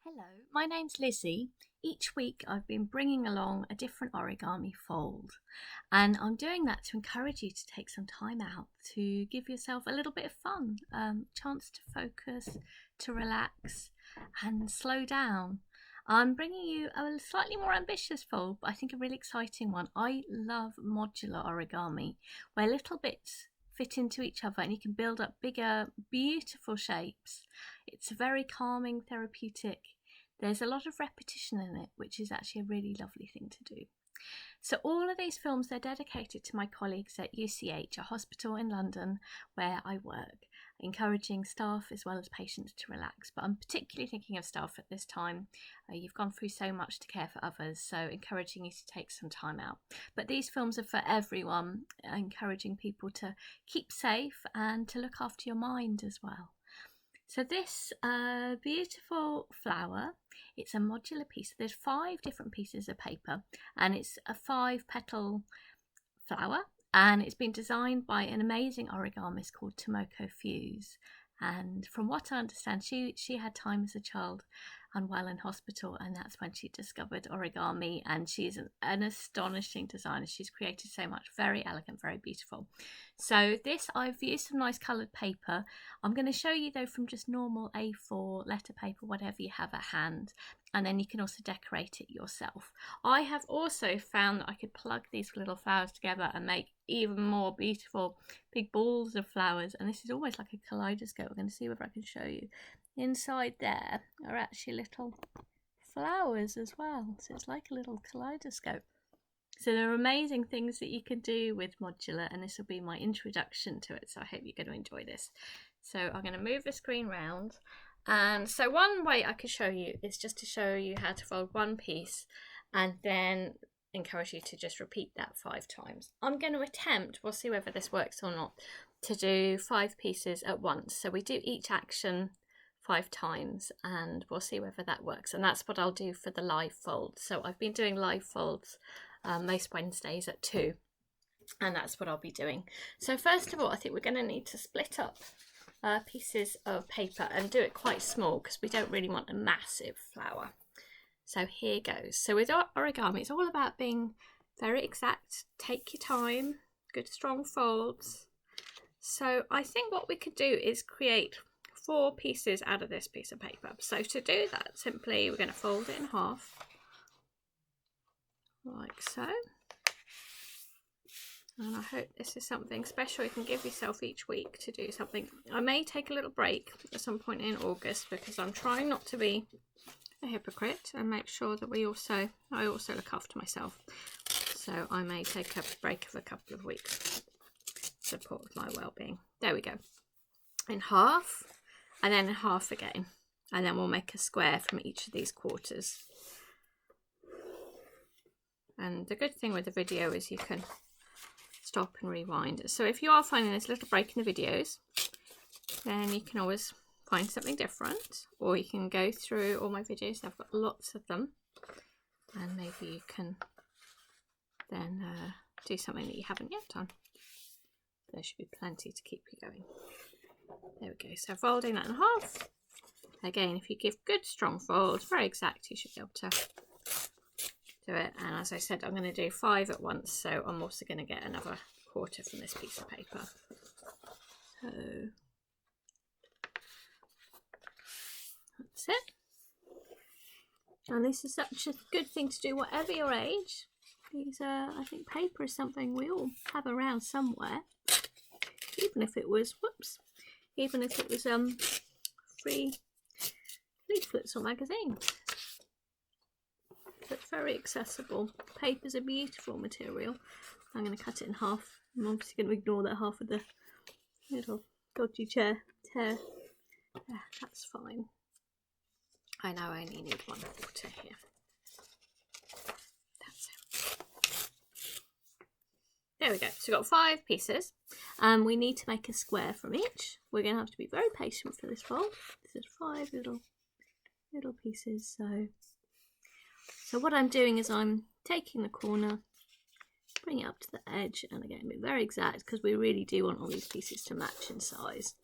Hello, my name's Lizzie. Each week I've been bringing along a different origami fold, and I'm doing that to encourage you to take some time out to give yourself a little bit of fun, chance to focus, to relax and slow down. I'm bringing you a slightly more ambitious fold, but I think a really exciting one. I love modular origami, where little bits fit into each other and you can build up bigger, beautiful shapes. It's very calming, therapeutic. There's a lot of repetition in it, which is actually a really lovely thing to do. So all of these films, they're dedicated to my colleagues at UCLH, a hospital in London where I work, encouraging staff as well as patients to relax. But I'm particularly thinking of staff at this time. You've gone through so much to care for others, so encouraging you to take some time out. But these films are for everyone, encouraging people to keep safe and to look after your mind as well. So this beautiful flower, it's a modular piece. There's 5 different pieces of paper and it's a 5-petal flower, and it's been designed by an amazing origamist called Tomoko Fuse. And from what I understand, she had time as a child unwell in hospital, and that's when she discovered origami, and she's an astonishing designer. She's created so much, very elegant, very beautiful. So this, I've used some nice coloured paper. I'm going to show you though from just normal A4 letter paper, whatever you have at hand, and then you can also decorate it yourself. I have also found that I could plug these little flowers together and make even more beautiful big balls of flowers, and this is almost like a kaleidoscope. We're going to see whether I can show you. Inside there are actually little flowers as well, so it's like a little kaleidoscope. So there are amazing things that you can do with modular, and this will be my introduction to it, so I hope you're going to enjoy this. So I'm going to move the screen round, and so one way I could show you is just to show you how to fold one piece and then encourage you to just repeat that 5 times. I'm going to attempt, we'll see whether this works or not, to do 5 pieces at once. So we do each action 5 times and we'll see whether that works, and that's what I'll do for the live fold. So I've been doing live folds most Wednesdays at 2, and that's what I'll be doing. So first of all, I think we're going to need to split up pieces of paper and do it quite small because we don't really want a massive flower. So here goes. So with origami, it's all about being very exact. Take your time, good strong folds. So I think what we could do is create 4 pieces out of this piece of paper. So to do that, simply we're going to fold it in half, like so. And I hope this is something special you can give yourself each week to do something. I may take a little break at some point in August because I'm trying not to be a hypocrite and make sure that I also look after myself. So I may take a break of a couple of weeks to support my well-being. There we go. In half, and then in half again, and then we'll make a square from each of these quarters. And the good thing with the video is you can stop and rewind. So if you are finding this little break in the videos, then you can always find something different, or you can go through all my videos. I've got lots of them, and maybe you can then do something that you haven't yet done. There should be plenty to keep you going. There we go. So folding that in half. Again, if you give good strong folds, very exact, you should be able to do it. And as I said, I'm going to do 5 at once, so I'm also going to get another quarter from this piece of paper. So that's it. And this is such a good thing to do whatever your age. These I think paper is something we all have around somewhere, even if it was free leaflets or magazines. So it's very accessible. Paper's a beautiful material. I'm going to cut it in half. I'm obviously going to ignore that half of the little dodgy tear. Yeah, that's fine. I know I only need 1/4 here. That's it. There we go. So we've got 5 pieces, and we need to make a square from each. We're going to have to be very patient for this fold. This is 5 little pieces. So what I'm doing is I'm taking the corner, bring it up to the edge, and again, be very exact because we really do want all these pieces to match in size.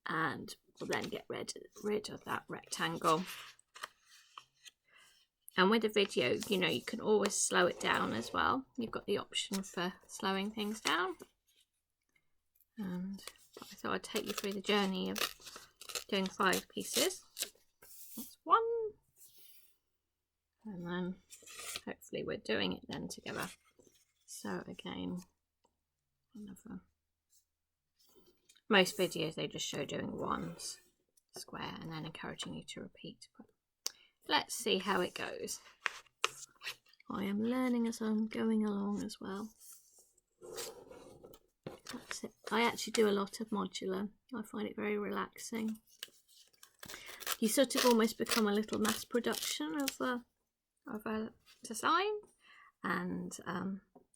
And will then get rid of that rectangle. And with a video, you know, you can always slow it down as well. You've got the option for slowing things down. And I thought I'd take you through the journey of doing 5 pieces. That's 1. And then hopefully we're doing it then together. So again, another. Most videos they just show doing 1 square and then encouraging you to repeat. But let's see how it goes. I am learning as I'm going along as well. That's it. I actually do a lot of modular. I find it very relaxing. You sort of almost become a little mass production of a design, and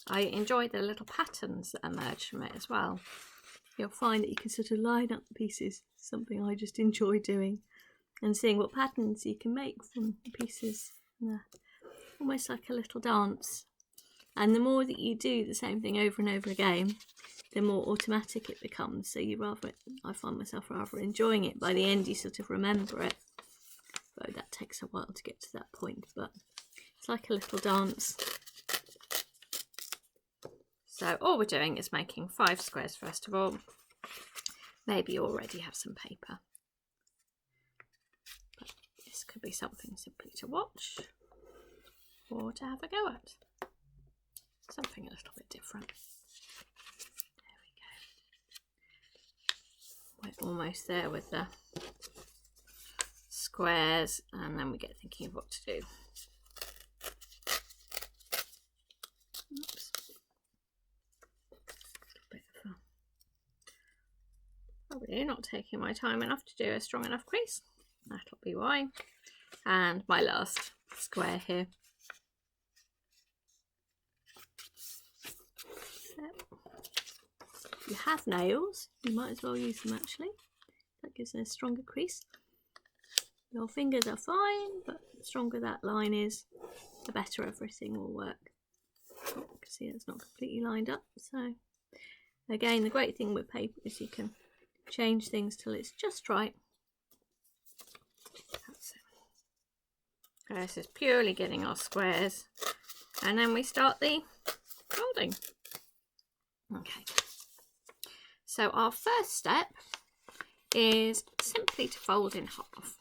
I enjoy the little patterns that emerge from it as well. You'll find that you can sort of line up the pieces, something I just enjoy doing, and seeing what patterns you can make from the pieces. Almost like a little dance. And the more that you do the same thing over and over again, the more automatic it becomes. So I find myself rather enjoying it. By the end you sort of remember it. Though that takes a while to get to that point, but it's like a little dance. So all we're doing is making 5 squares first of all. Maybe you already have some paper. But this could be something simply to watch or to have a go at. Something a little bit different. There we go. We're almost there with the squares, and then we get thinking of what to do. Oops. A bit of probably not taking my time enough to do a strong enough crease. That'll be why. And my last square here. If you have nails, you might as well use them actually. That gives it a stronger crease. Your fingers are fine, but the stronger that line is, the better everything will work. Oh, you can see it's not completely lined up. So again, the great thing with paper is you can change things till it's just right. That's it. This is purely getting our squares, and then we start the folding. Okay, so our first step is simply to fold in half.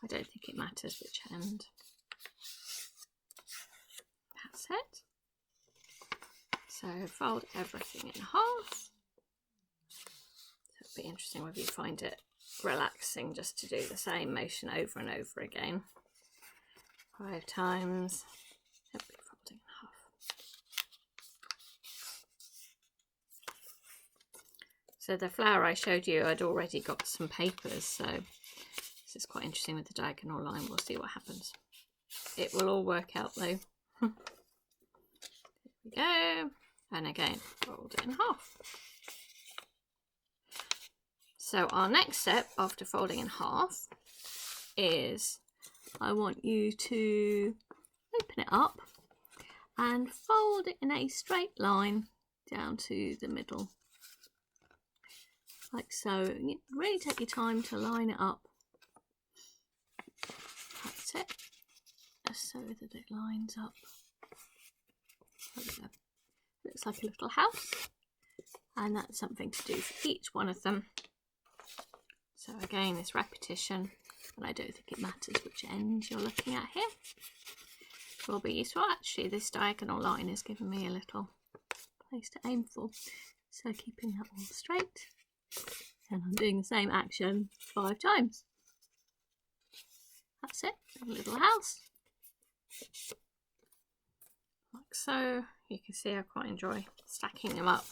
I don't think it matters which end. That's it. So fold everything in half. So it'll be interesting whether you find it relaxing just to do the same motion over and over again. 5 times. It'll be folding in half. So the flower I showed you, I'd already got some papers, so this is quite interesting with the diagonal line. We'll see what happens. It will all work out though. There we go. And again, fold it in half. So our next step after folding in half is I want you to open it up and fold it in a straight line down to the middle. Like so. You really take your time to line it up. That's it. Just so that it lines up. There we go. Looks like a little house. And that's something to do for each one of them. So again, this repetition, and I don't think it matters which end you're looking at here, will be useful. Actually, this diagonal line has given me a little place to aim for. So keeping that all straight. And I'm doing the same action 5 times. That's it, a little house. Like so. You can see I quite enjoy stacking them up.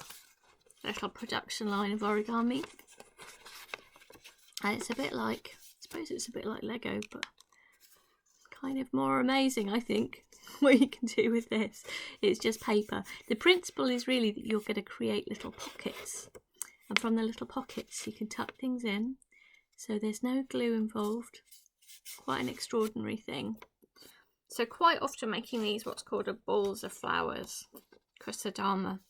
Little production line of origami. And it's a bit like, I suppose it's a bit like Lego, but kind of more amazing, I think, what you can do with this. It's just paper. The principle is really that you're going to create little pockets. And from the little pockets you can tuck things in. So there's no glue involved. Quite an extraordinary thing. So quite often making these what's called a balls of flowers, kusadama,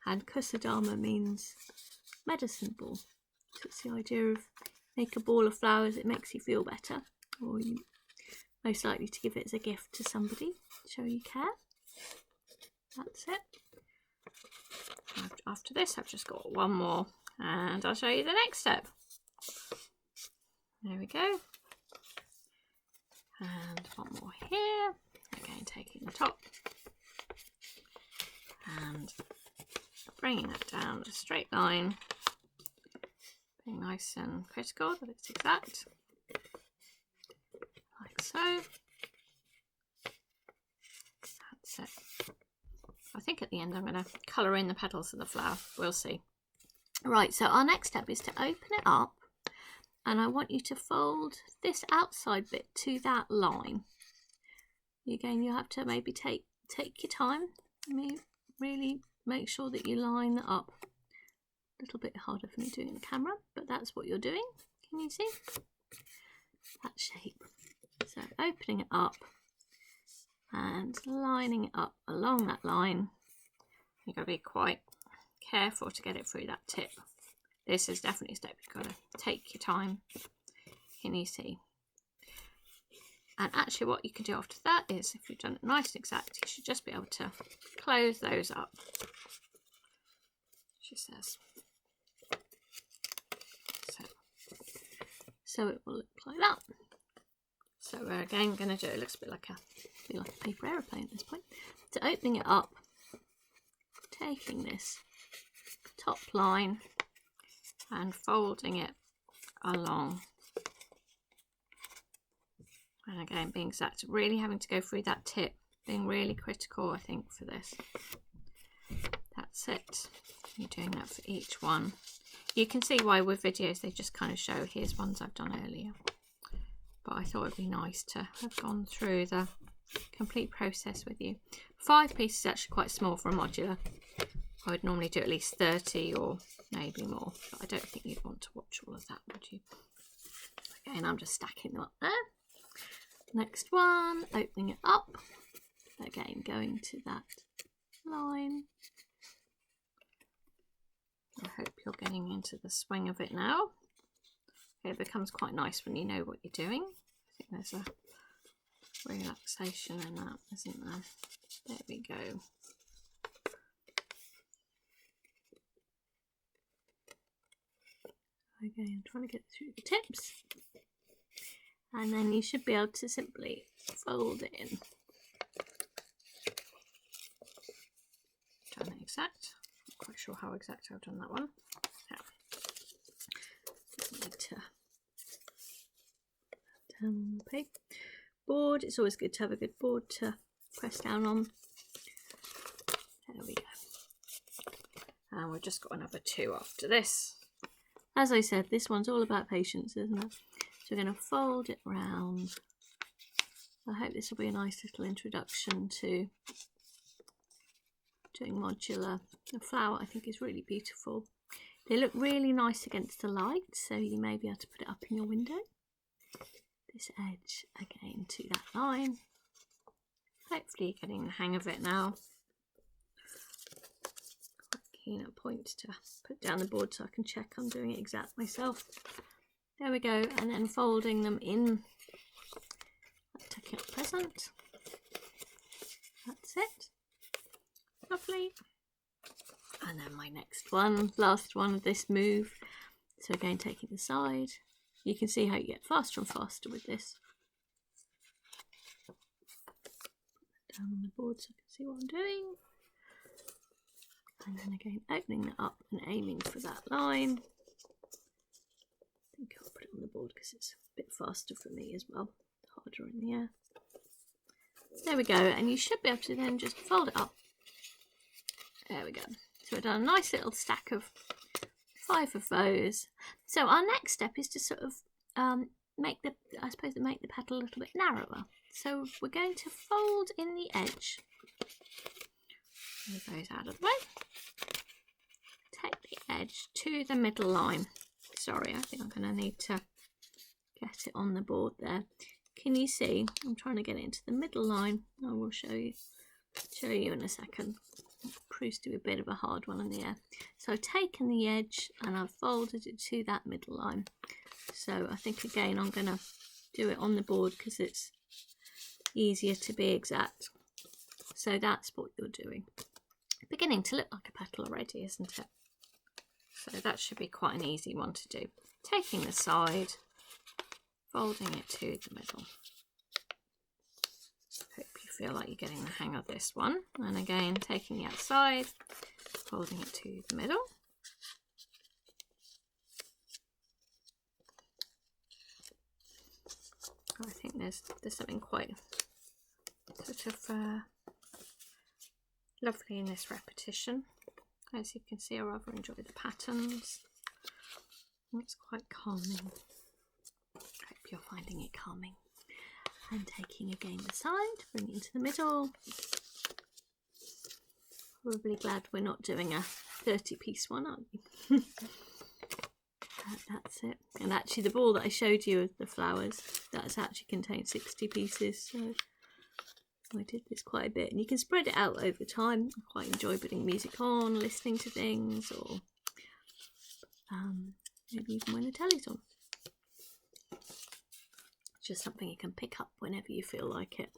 and kusadama means medicine ball. it's the idea of make a ball of flowers, it makes you feel better, or you most likely to give it as a gift to somebody, show you care. That's it. After this, I've just got one more, and I'll show you the next step. There we go. And one more here. Again, taking the top and bringing that down a straight line, being nice and critical that it's exact, like so. That's it. I think at the end I'm going to colour in the petals of the flower. We'll see. Right, so our next step is to open it up, and I want you to fold this outside bit to that line. Again, you have to maybe take your time. Really make sure that you line that up. A little bit harder for me doing the camera, but that's what you're doing. Can you see that shape? So opening it up and lining it up along that line. You've got to be quite careful to get it through that tip. This is definitely a step you've got to take your time. Can you see? And actually what you can do after that is, if you've done it nice and exact, you should just be able to close those up, she says. So it will look like that. So we're again going to do, it looks a bit like a paper aeroplane at this point. So opening it up, taking this top line and folding it along. And again, being exact, really having to go through that tip, being really critical, I think, for this. That's it. You're doing that for each one. You can see why with videos they just kind of show, here's ones I've done earlier. But I thought it'd be nice to have gone through the complete process with you. 5 pieces is actually quite small for a modular. I would normally do at least 30 or maybe more, but I don't think you'd want to watch all of that, would you? Again, I'm just stacking them up there. Next one, opening it up, again going to that line. I hope you're getting into the swing of it now. It becomes quite nice when you know what you're doing. I think there's a relaxation in that, isn't there? There we go. Again, trying to get through the tips. And then you should be able to simply fold it in. Done it exact. Not quite sure how exact I've done that one. Yeah. Need to down on the paper board. It's always good to have a good board to press down on. There we go. And we've just got another 2 after this. As I said, this one's all about patience, isn't it? So we're going to fold it round. I hope this will be a nice little introduction to doing modular. The flower, I think, is really beautiful. They look really nice against the light, so you may be able to put it up in your window. This edge again to that line. Hopefully you're getting the hang of it now. Quite keen at a point to put down the board so I can check I'm doing it exact myself. There we go, and then folding them in, taking up present. That's it. Lovely. And then my next one, last one of this move. So again, taking the side. You can see how you get faster and faster with this. Put that down on the board so I can see what I'm doing. And then again, opening it up and aiming for that line. I think I'll put it on the board because it's a bit faster for me as well, harder in the air. There we go, and you should be able to then just fold it up. There we go. So we've done a nice little stack of 5 of those. So our next step is to sort of make the petal a little bit narrower. So we're going to fold in the edge. Move those out of the way. Take the edge to the middle line. Sorry, I think I'm going to need to get it on the board there. Can you see? I'm trying to get it into the middle line. I will show you in a second. proves to be a bit of a hard one on the air. So I've taken the edge and I've folded it to that middle line. So I think again I'm going to do it on the board because it's easier to be exact. So that's what you're doing. Beginning to look like a petal already, isn't it? So that should be quite an easy one to do. Taking the side, folding it to the middle. Hope you feel like you're getting the hang of this one. And again, taking the outside, folding it to the middle. I think there's something quite sort of lovely in this repetition. As you can see, I rather enjoy the patterns. It's quite calming. I hope you're finding it calming. And taking again the side, bring it into the middle. Probably glad we're not doing a 30-piece one, aren't you? That's it. And actually the ball that I showed you of the flowers, that's actually contained 60 pieces. So I did this quite a bit. And you can spread it out over time. I quite enjoy putting music on, listening to things, or maybe even when the telly's on. Just something you can pick up whenever you feel like it.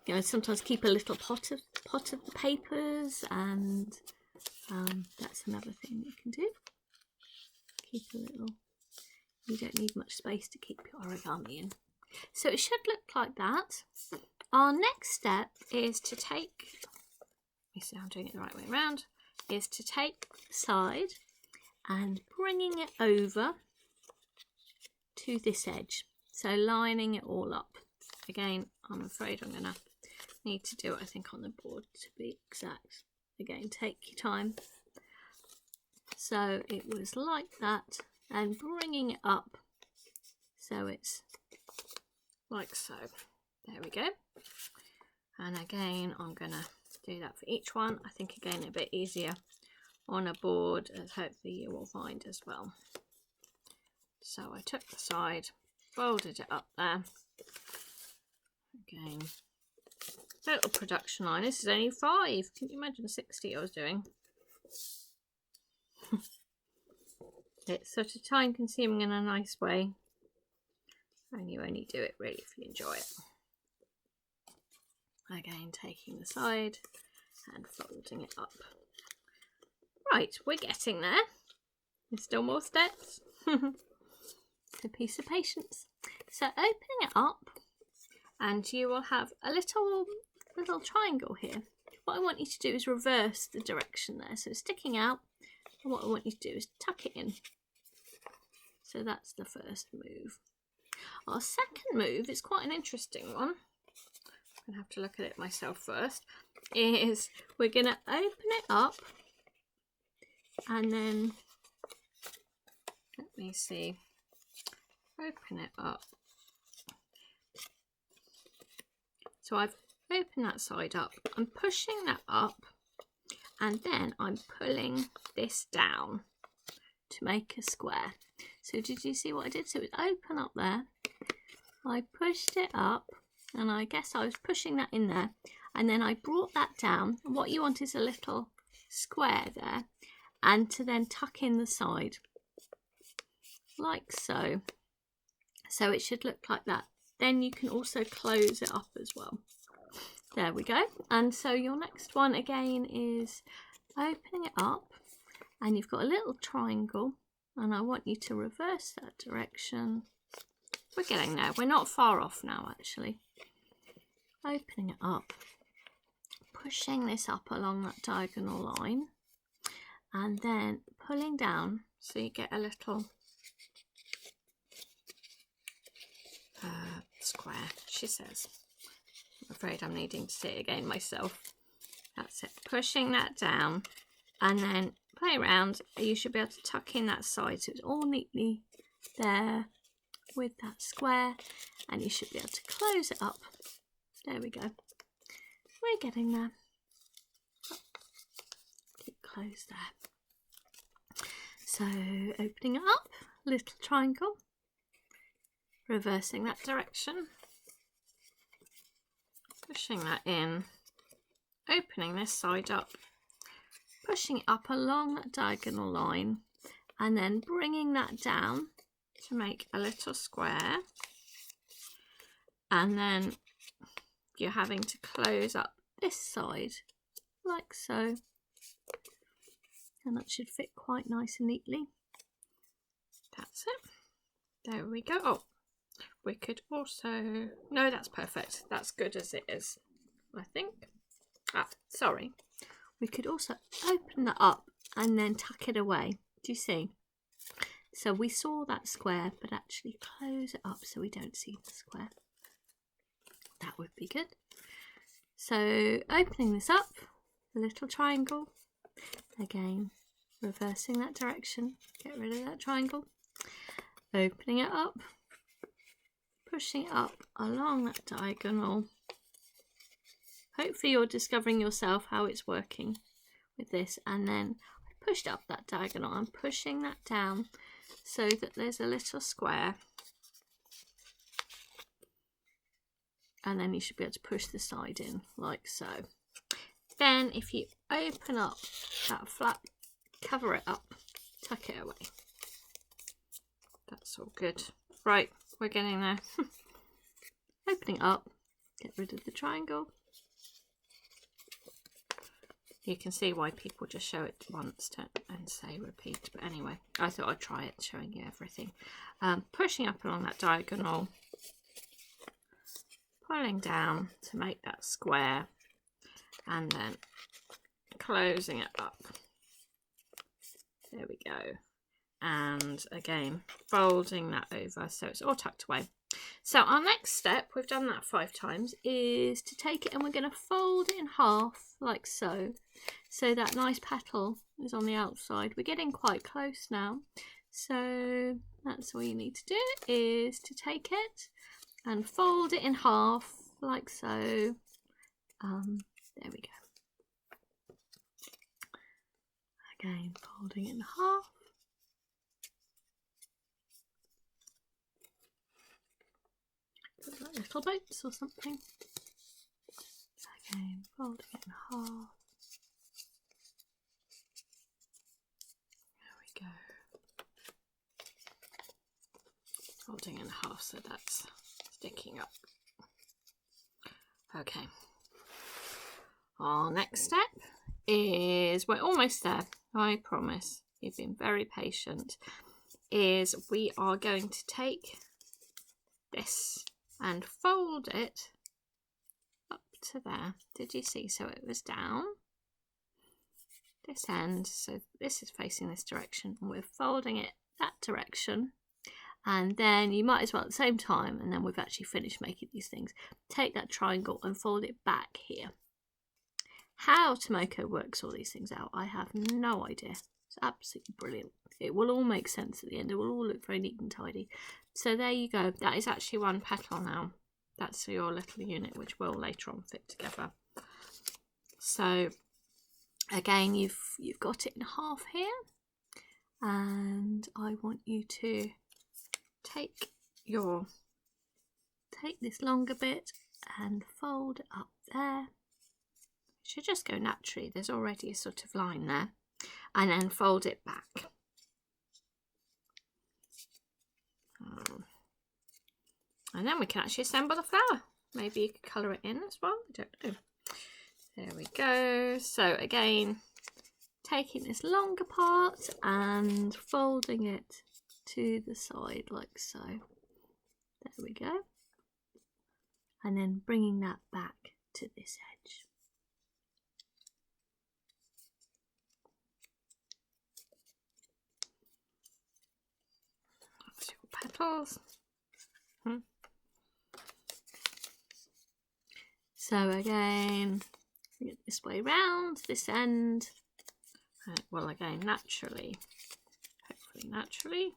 You know, sometimes keep a little pot of the papers, and that's another thing you can do. Keep a little. You don't need much space to keep your origami in. So it should look like that. Our next step is to take. Let me see, I'm doing it the right way around. Is to take the side and bringing it over to this edge. So lining it all up. Again, I'm afraid I'm going to need to do it, I think, on the board to be exact. Again, take your time. So it was like that, and bringing it up so it's like so. There we go. And again, I'm going to do that for each one. I think, again, a bit easier on a board, as hopefully you will find as well. So I took the side, folded it up there. Again, little production line. This is only 5. Can you imagine the 60 I was doing? It's sort of time consuming in a nice way, and you only do it really if you enjoy it. Again, taking the side and folding it up. Right, we're getting there. There's still more steps. It's a piece of patience. So opening it up, and you will have a little triangle here. What I want you to do is reverse the direction there. So it's sticking out, and what I want you to do is tuck it in. So that's the first move. Our second move is quite an interesting one. I'm going to have to look at it myself first. Is we're going to open it up, and then, let me see, open it up. So I've opened that side up. I'm pushing that up, and then I'm pulling this down to make a square. So did you see what I did? So it was open up there. I pushed it up, and I guess I was pushing that in there, and then I brought that down. And what you want is a little square there, and to then tuck in the side like so. So it should look like that. Then you can also close it up as well. There we go. And so your next one again is opening it up, and you've got a little triangle, and I want you to reverse that direction. We're getting there. We're not far off now, actually. Opening it up, pushing this up along that diagonal line, and then pulling down so you get a little square, she says. I'm afraid I'm needing to see it again myself. That's it. Pushing that down, and then play around. You should be able to tuck in that side so it's all neatly there with that square, and you should be able to close it up. There we go. We're getting there. Keep closed there. So opening it up, little triangle, reversing that direction, pushing that in, opening this side up, pushing it up along that diagonal line, and then bringing that down to make a little square. And then you're having to close up this side like so, and that should fit quite nice and neatly. That's it. There we go. Oh, we could also, no, that's perfect. That's good as it is, I think. Ah, sorry. We could also open that up and then tuck it away. Do you see? So we saw that square, but actually close it up so we don't see the square. That would be good. So opening this up, a little triangle. Again, reversing that direction. Get rid of that triangle. Opening it up. Pushing it up along that diagonal. Hopefully you're discovering yourself how it's working with this. And then I pushed up that diagonal. I'm pushing that down so that there's a little square. And then you should be able to push the side in like so. Then if you open up that flap, cover it up, tuck it away. That's all good. Right, we're getting there. Opening up, get rid of the triangle. You can see why people just show it once and say repeat. But anyway, I thought I'd try it, showing you everything. Pushing up along that diagonal. Pulling down to make that square, and then closing it up. There we go. And again, folding that over so it's all tucked away. So our next step, we've done that 5 times, is to take it and we're going to fold it in half like so. So that nice petal is on the outside. We're getting quite close now. So that's all you need to do, is to take it and fold it in half like so. There we go. Again, folding it in half. Like little boats or something. Again, folding it in half. There we go. Folding in half so that's sticking up. Okay. Our next step is, we're almost there, I promise. You've been very patient. Is we are going to take this and fold it up to there. Did you see? So it was down this end. So this is facing this direction, and we're folding it that direction. And then you might as well at the same time, and then we've actually finished making these things, take that triangle and fold it back here. How Tomoko works all these things out, I have no idea. It's absolutely brilliant. It will all make sense at the end. It will all look very neat and tidy. So there you go. That is actually one petal now. That's your little unit, which will later on fit together. So again, you've got it in half here, and I want you to take this longer bit and fold it up there. It should just go naturally. There's already a sort of line there, and then fold it back. And then we can actually assemble the flower. Maybe you could colour it in as well. I don't know. There we go. So again, taking this longer part and folding it to the side like so. There we go. And then bringing that back to this edge. That's your petals. So again, bring it this way round, this end. Well, again, naturally, hopefully naturally,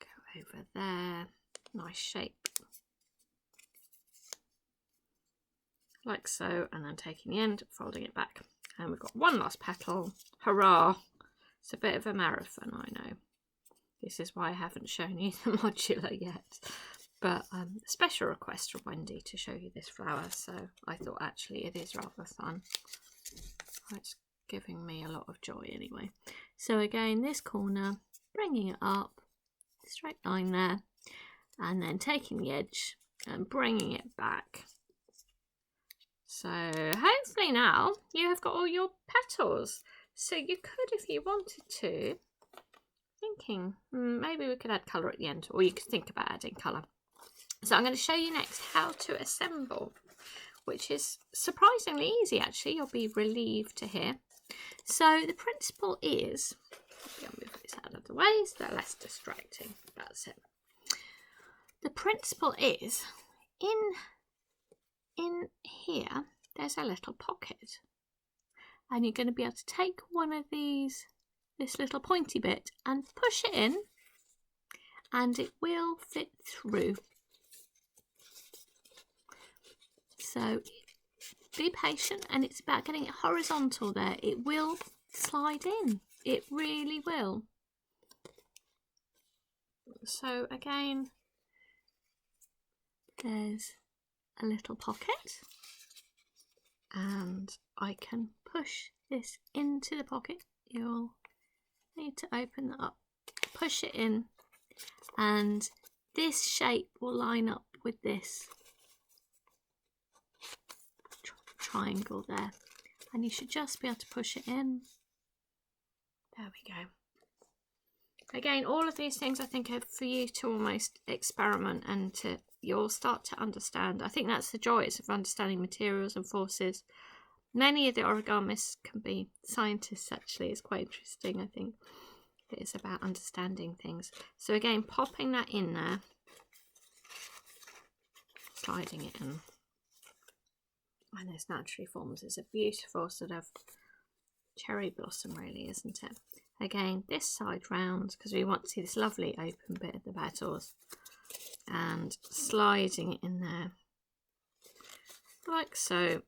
go over there, nice shape, like so, and then taking the end, folding it back. And we've got one last petal. Hurrah! It's a bit of a marathon, I know. This is why I haven't shown you the modular yet. But special request from Wendy to show you this flower, so I thought actually it is rather fun. It's giving me a lot of joy anyway. So again, this corner, bringing it up, straight line there, and then taking the edge and bringing it back. So hopefully now you have got all your petals. So you could, if you wanted to, thinking maybe we could add colour at the end, or you could think about adding colour. So I'm going to show you next how to assemble, which is surprisingly easy actually. You'll be relieved to hear. So the principle is, I'll move this out of the way so they're less distracting. That's it. The principle is, in here there's a little pocket, and you're going to be able to take one of these, this little pointy bit, and push it in, and it will fit through. So be patient, and it's about getting it horizontal there. It will slide in, it really will. So again, there's a little pocket, and I can push this into the pocket. You'll need to open that up, push it in, and this shape will line up with this triangle there, and you should just be able to push it in. There we go. Again, all of these things I think are for you to almost experiment, and you'll start to understand. I think that's the joys of understanding materials and forces. Many of the origamists can be scientists actually. It's quite interesting. I think it's about understanding things. So again, popping that in there, sliding it in, and this naturally forms. It's a beautiful sort of cherry blossom really, isn't it? Again, this side round, because we want to see this lovely open bit of the petals, and sliding it in there like so.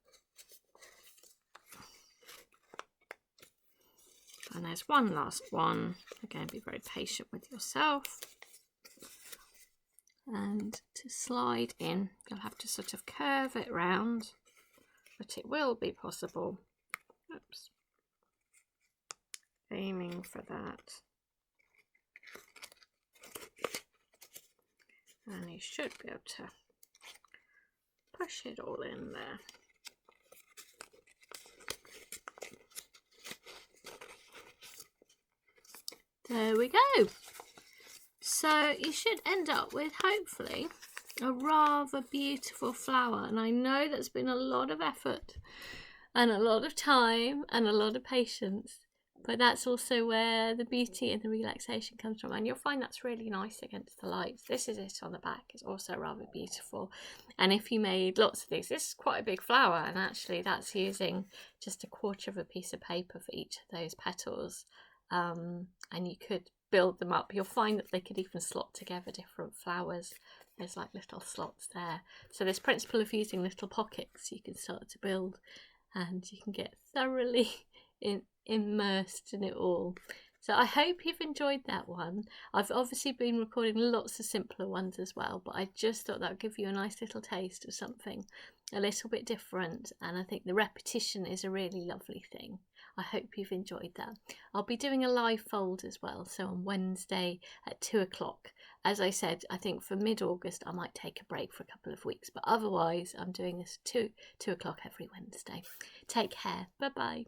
And there's one last one. Again, be very patient with yourself. And to slide in, you'll have to sort of curve it round, but it will be possible. Oops. Aiming for that. And you should be able to push it all in there. There we go. So you should end up with hopefully a rather beautiful flower, and I know that's been a lot of effort and a lot of time and a lot of patience, but that's also where the beauty and the relaxation comes from, and you'll find that's really nice against the lights. This is it on the back. It's also rather beautiful, and if you made lots of these, this is quite a big flower, and actually that's using just a quarter of a piece of paper for each of those petals, and you could build them up. You'll find that they could even slot together different flowers. There's like little slots there. So this principle of using little pockets, you can start to build, and you can get thoroughly immersed in it all. So I hope you've enjoyed that one. I've obviously been recording lots of simpler ones as well, but I just thought that would give you a nice little taste of something a little bit different, and I think the repetition is a really lovely thing. I hope you've enjoyed that. I'll be doing a live fold as well, so on Wednesday at 2 o'clock. As I said, I think for mid-August I might take a break for a couple of weeks, but otherwise I'm doing this 2 o'clock every Wednesday. Take care. Bye-bye.